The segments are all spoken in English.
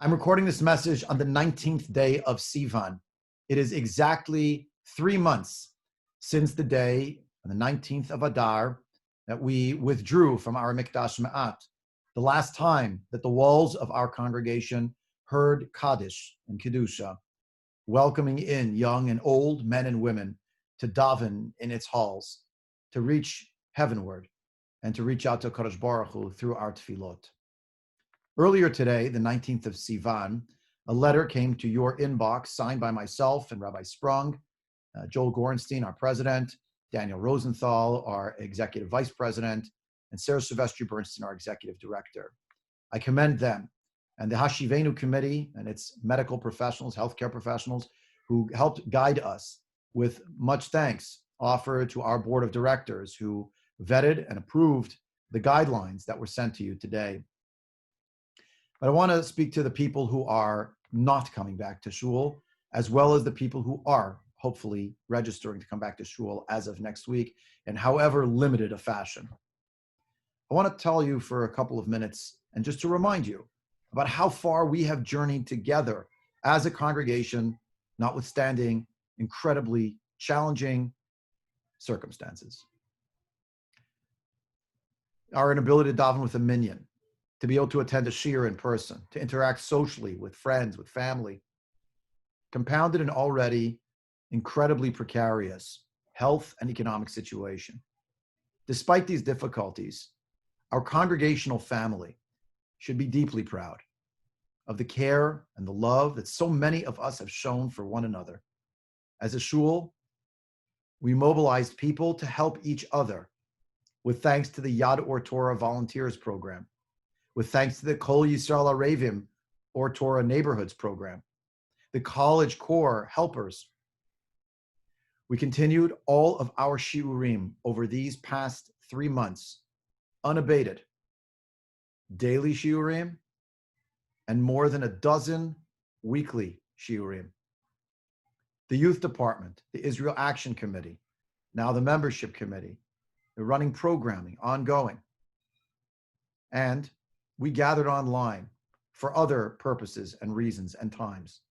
I'm recording this message on the 19th day of Sivan. It is exactly 3 months since the day, on the 19th of Adar, that we withdrew from our Mikdash Ma'at, the last time that the walls of our congregation heard Kaddish and Kedusha, welcoming in young and old men and women to daven in its halls, to reach heavenward, and to reach out to Kadosh Baruch Hu through our tefillot. Earlier today, the 19th of Sivan, a letter came to your inbox signed by myself and Rabbi Sprung, Joel Gorenstein, our president, Daniel Rosenthal, our executive vice president, and Sarah Silvestri Bernstein, our executive director. I commend them and the Hashiveinu committee and its medical professionals, healthcare professionals, who helped guide us, with much thanks offered to our board of directors who vetted and approved the guidelines that were sent to you today. But I want to speak to the people who are not coming back to Shul, as well as the people who are hopefully registering to come back to Shul as of next week, in however limited a fashion. I want to tell you for a couple of minutes, and just to remind you about how far we have journeyed together as a congregation, notwithstanding incredibly challenging circumstances. Our inability to daven with a minyan, to be able to attend a shiur in person, to interact socially with friends, with family, compounded an already incredibly precarious health and economic situation. Despite these difficulties, our congregational family should be deeply proud of the care and the love that so many of us have shown for one another. As a shul, we mobilized people to help each other, with thanks to the Yad Or Torah Volunteers Program, with thanks to the Kol Yisrael Arevim Or Torah Neighborhoods Program, the College Corps Helpers. We continued all of our shiurim over these past 3 months, unabated. Daily shiurim and more than a dozen weekly shiurim. The youth department, the Israel Action Committee, now the membership committee, they're running programming, ongoing. And we gathered online for other purposes and reasons and times.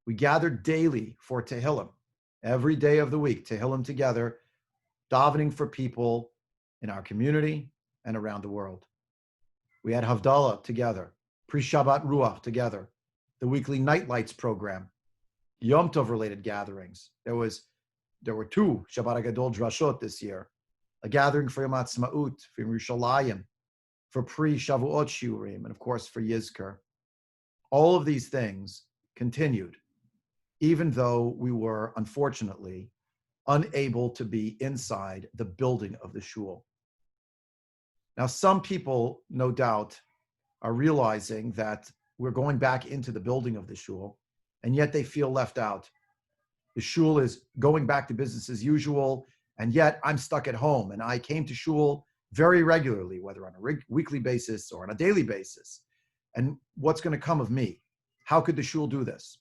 We gathered daily for Tehillim, every day of the week, Tehillim together, davening for people in our community and around the world. We had Havdalah together, pre-Shabbat Ruach together, the weekly Night Lights program, Yom Tov related gatherings. There were 2 Shabbat HaGadol Drashot this year, a gathering for Yom HaTzmaut, for Yom Yerushalayim, for pre-Shavuot Shiurim, and of course for Yizkor. All of these things continued, even though we were, unfortunately, unable to be inside the building of the shul. Now, some people, no doubt, are realizing that we're going back into the building of the shul, and yet they feel left out. The shul is going back to business as usual, and yet I'm stuck at home, and I came to shul very regularly, whether on a weekly basis or on a daily basis. And what's going to come of me? How could the shul do this?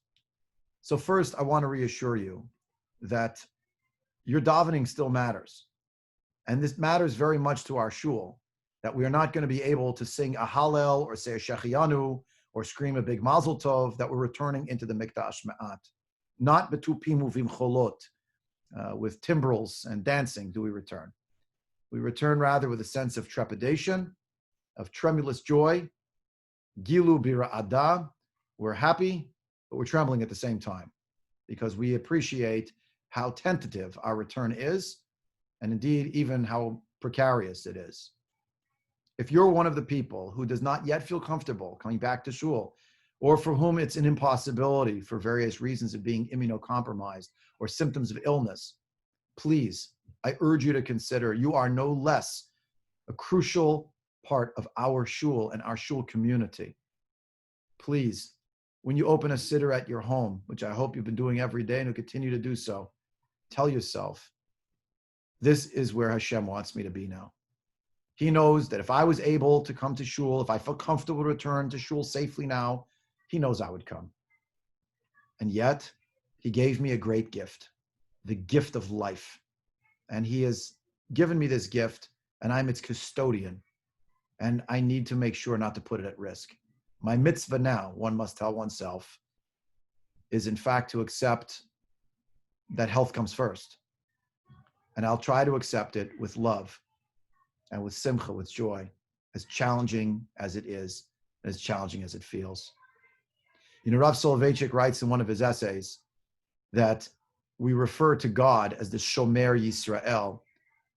So first, I want to reassure you that your davening still matters. And this matters very much to our shul, that we are not going to be able to sing a Hallel or say a Shechianu or scream a big Mazel Tov, that we're returning into the Mikdash Ma'at. Not betupim uvim cholot, with timbrels and dancing do we return. We return rather with a sense of trepidation, of tremulous joy, gilu bira'ada. We're happy, but we're trembling at the same time, because we appreciate how tentative our return is, and indeed even how precarious it is. If you're one of the people who does not yet feel comfortable coming back to shul, or for whom it's an impossibility for various reasons of being immunocompromised or symptoms of illness, please, I urge you to consider you are no less a crucial part of our shul and our shul community. Please, when you open a siddur at your home, which I hope you've been doing every day and will continue to do so, tell yourself, this is where Hashem wants me to be now. He knows that if I was able to come to shul, if I felt comfortable to return to shul safely now, he knows I would come. And yet, he gave me a great gift, the gift of life. And he has given me this gift, and I'm its custodian. And I need to make sure not to put it at risk. My mitzvah now, one must tell oneself, is in fact to accept that health comes first. And I'll try to accept it with love and with simcha, with joy, as challenging as it is, as challenging as it feels. Rav Soloveitchik writes in one of his essays that we refer to God as the Shomer Yisrael.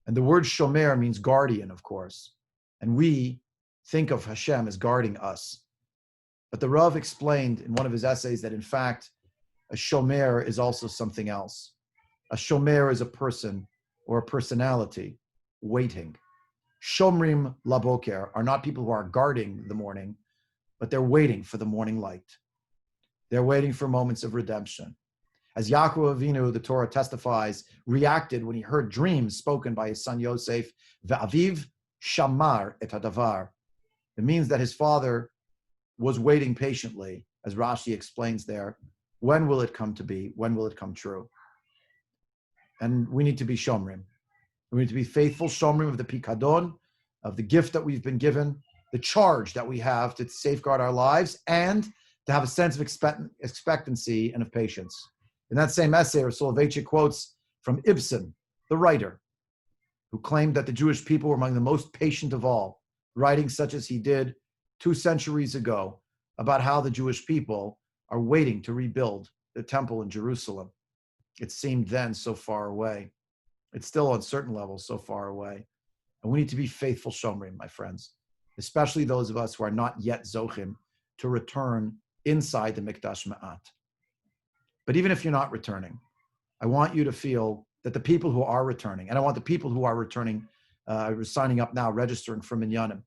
And the word Shomer means guardian, of course. And we think of Hashem as guarding us. But the Rav explained in one of his essays that, in fact, a Shomer is also something else. A Shomer is a person or a personality waiting. Shomrim laboker are not people who are guarding the morning, but they're waiting for the morning light. They're waiting for moments of redemption. As Yaakov Avinu, the Torah testifies, reacted when he heard dreams spoken by his son Yosef, Ve'aviv shamar et hadavar. It means that his father was waiting patiently, as Rashi explains there. When will it come to be? When will it come true? And we need to be shomrim. We need to be faithful shomrim of the pikadon, of the gift that we've been given, the charge that we have to safeguard our lives, and to have a sense of expectancy and of patience. In that same essay, Rav Soloveitchik quotes from Ibsen, the writer, who claimed that the Jewish people were among the most patient of all, writing such as he did 2 centuries ago about how the Jewish people are waiting to rebuild the temple in Jerusalem. It seemed then so far away. It's still on certain levels so far away. And we need to be faithful shomrim, my friends, especially those of us who are not yet zochim to return inside the Mikdash Ma'at. But even if you're not returning, I want you to feel that the people who are returning, and I want the people who are returning, signing up now, registering for Minyanim,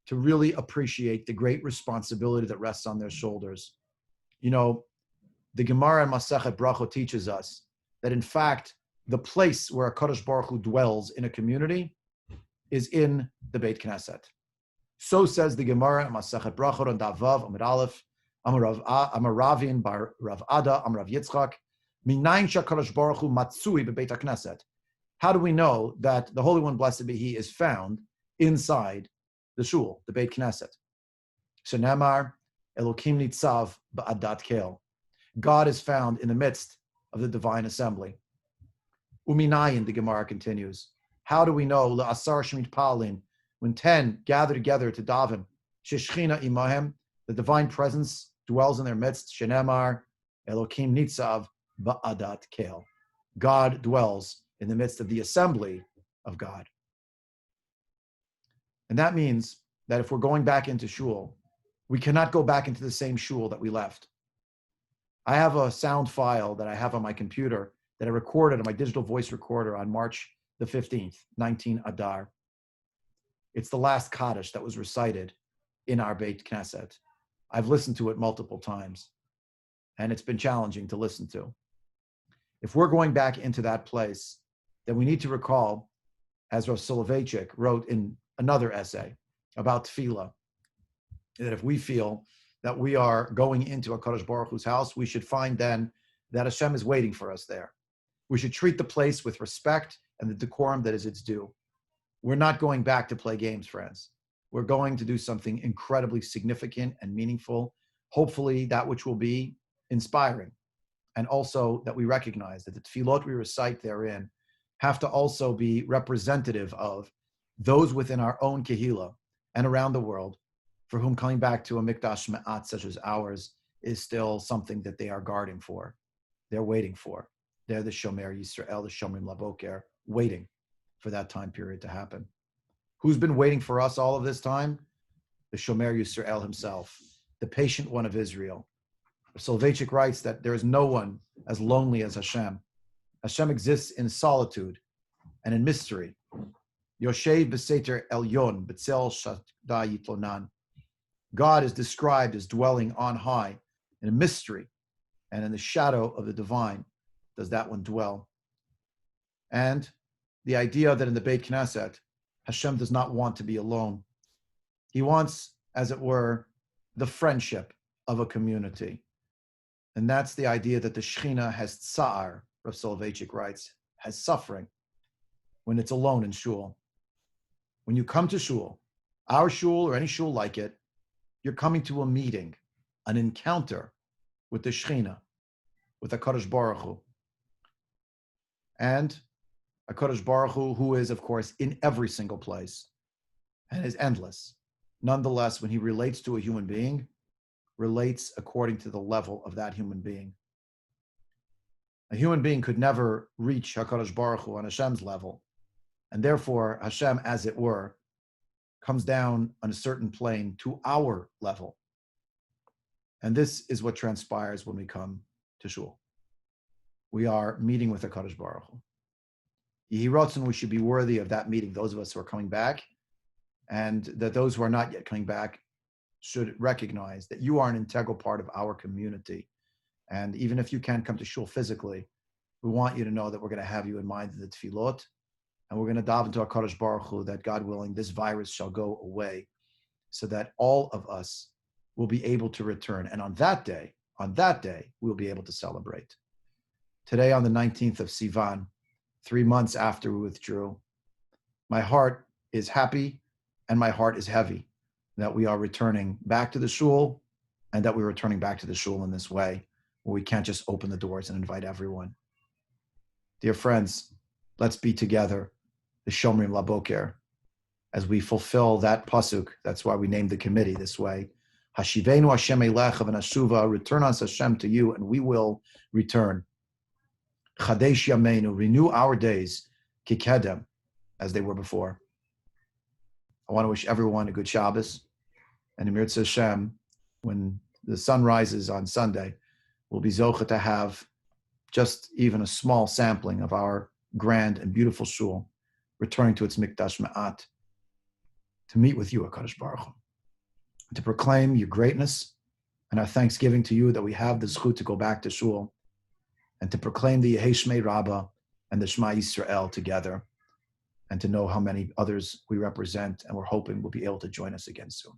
to really appreciate the great responsibility that rests on their shoulders. You know, the Gemara in Masechet Brachot teaches us that, in fact, the place where HaKadosh Baruch Hu dwells in a community is in the Beit Knesset. So says the Gemara in Masechet Brachot on Davav Amud Aleph, Amar Ravin bar Rav Ada, Amar Rav Yitzchak, Minayin shakadosh Baruch Hu matsui bebeit HaKnesset. How do we know that the Holy One, blessed be He, is found inside the Shul, the Beit Knesset? Shenemar Elokim nitzav ba'adat kel. God is found in the midst of the divine assembly. Uminayin, the Gemara continues. How do we know la'asar shemit palin, when 10 gather together to daven, sheshchina imahem, the divine presence dwells in their midst? Shenemar Elokim nitzav ba'adat kel. God dwells in the midst of the assembly of God. And that means that if we're going back into Shul, we cannot go back into the same Shul that we left. I have a sound file that I have on my computer that I recorded on my digital voice recorder on March the 15th, 19 Adar. It's the last Kaddish that was recited in our Beit Knesset. I've listened to it multiple times, and it's been challenging to listen to. If we're going back into that place, then we need to recall, as Rav Soloveitchik wrote in another essay about tefillah, that if we feel that we are going into HaKadosh Baruch Hu's house, we should find then that Hashem is waiting for us there. We should treat the place with respect and the decorum that is its due. We're not going back to play games, friends. We're going to do something incredibly significant and meaningful, hopefully that which will be inspiring. And also that we recognize that the tefillot we recite therein have to also be representative of those within our own kehillah and around the world for whom coming back to a mikdash ma'at such as ours is still something that they are guarding for. They're waiting for. They're the Shomer Yisrael, the Shomrim Laboker, waiting for that time period to happen. Who's been waiting for us all of this time? The Shomer Yisrael himself, the patient one of Israel. Soloveitchik writes that there is no one as lonely as Hashem. Hashem exists in solitude and in mystery. Yoshev b'seter elyon b'tzel shada yitlonan. God is described as dwelling on high in a mystery, and in the shadow of the divine does that one dwell. And the idea that in the Beit Knesset, Hashem does not want to be alone. He wants, as it were, the friendship of a community. And that's the idea that the Shechina has tsar, Rav Soloveitchik writes, has suffering when it's alone in Shul. When you come to Shul, our Shul or any Shul like it, You're coming to a meeting, an encounter with the Shechina, with HaKadosh Baruch Hu. And HaKadosh Baruch Hu, who is, of course, in every single place and is endless. Nonetheless, when he relates to a human being, relates according to the level of that human being. A human being could never reach HaKadosh Baruch Hu on Hashem's level. And therefore, Hashem, as it were, comes down on a certain plane to our level. And this is what transpires when we come to Shul. We are meeting with HaKadosh Baruch Hu. Yehi Ratzon, we should be worthy of that meeting, those of us who are coming back, and that those who are not yet coming back should recognize that you are an integral part of our community. And even if you can't come to Shul physically, we want you to know that we're going to have you in mind in the tefillot, and we're going to daven to HaKadosh Baruch Hu that, God willing, this virus shall go away, so that all of us will be able to return. And on that day, we'll be able to celebrate. Today, on the 19th of Sivan, 3 months after we withdrew, my heart is happy and my heart is heavy that we are returning back to the Shul, and that we're returning back to the Shul in this way, where we can't just open the doors and invite everyone. Dear friends, let's be together, the Shomrim Laboker, as we fulfill that pasuk. That's why we named the committee this way. Hashiveinu Hashem Eleicha v'nashuva, return us Hashem to you, and we will return. Chadesh Yameinu, renew our days, kikedem, as they were before. I want to wish everyone a good Shabbos, and Emir Hashem, when the sun rises on Sunday, we'll be zocha to have just even a small sampling of our grand and beautiful shul, returning to its mikdash ma'at, to meet with you, HaKadosh Baruch Hu, to proclaim your greatness and our thanksgiving to you that we have the zchut to go back to shul, and to proclaim the Yehei Shmei Rabbah and the Shema Yisrael together, and to know how many others we represent, and we're hoping will be able to join us again soon.